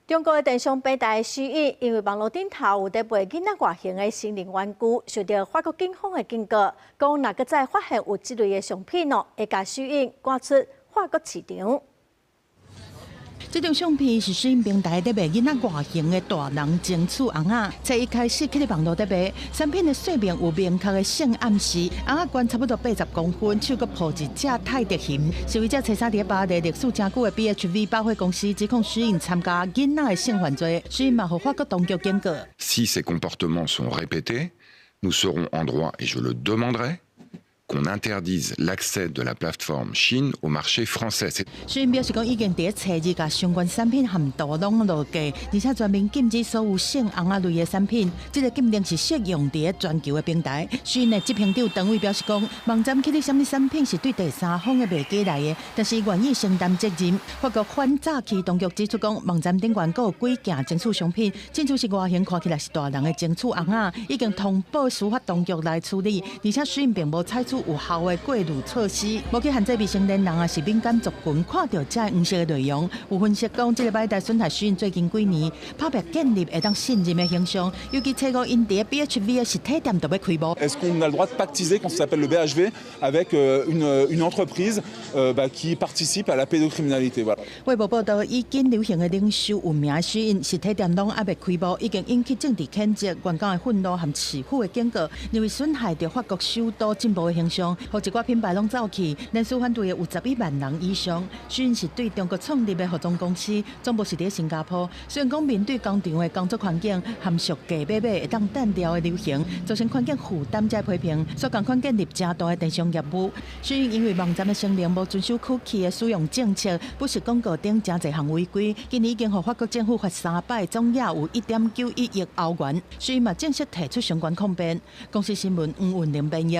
中国的电商平台私隐，因为网络顶头有在卖囡仔外形的成人玩具，受到法国警方的警告，讲若个再发现有这类的商品会将私隐赶出法国市场。 这张相片是私隐平台在卖囡仔外形的大人情趣红仔，从一开始去伫网络在卖，产品的说明有明确的性暗示，红仔悬差不多80公分，手阁抱一只泰迪熊。消费者查查伫巴黎历史真久的 BHV 百货公司指控私隐参加囡仔的性犯罪，私隐嘛互法国当局警告。Si ces comportements sont répétés, nous serons en droit, et je le demanderai, qu'on interdise l'accès de la plateforme Chine au marché français. 虽然表示讲已经伫初二甲相关产品含度拢落架，而且全面禁止所有性红仔类的产品。这个禁令是适用伫全球的平台。虽然执行长单位表示讲，网站起的什么产品是对第三方的卖家来的，但是愿意承担责任。法国反诈欺当局指出讲，网站顶悬有几件情趣商品，正就是外形看起来是大人的情趣红仔，已经通报司法当局来处理，而且虽然并无采取 有效的过滤措施，无去限制未成年人也是敏感族群看到这黄色的内容。有分析讲，这个歹代损害私隐最近几年拍拼建立会当信任的形象，尤其初五因伫 BHV 的实体店就要开幕。Est-ce qu'on a le droit de pactiser quand ça s'appelle le BHV avec une entreprise qui participe à la pédocriminalité? Voilà. 卫报报道，已经流行的零售有名的私隐实体店拢还未开幕，已经引起政治谴责、员工的愤怒和市府的警告，因为损害着法国首都进步的形象。 和一寡品牌拢走去，人数反对的有11万人以上。虽然是对中国创立的合作公司，总部是伫新加坡。虽然讲面对工厂的工作环境含俗价买会当单调的流行，造成环境负担才批评，所共款建立正大的电商业务。虽然因为网站的声明无遵守cookie的使用政策，不实广告等真侪项违规，今年已经和法国政府罚3摆，总额有1.91亿欧元。虽然嘛正式提出相关抗辩。公司新闻黄云玲编译。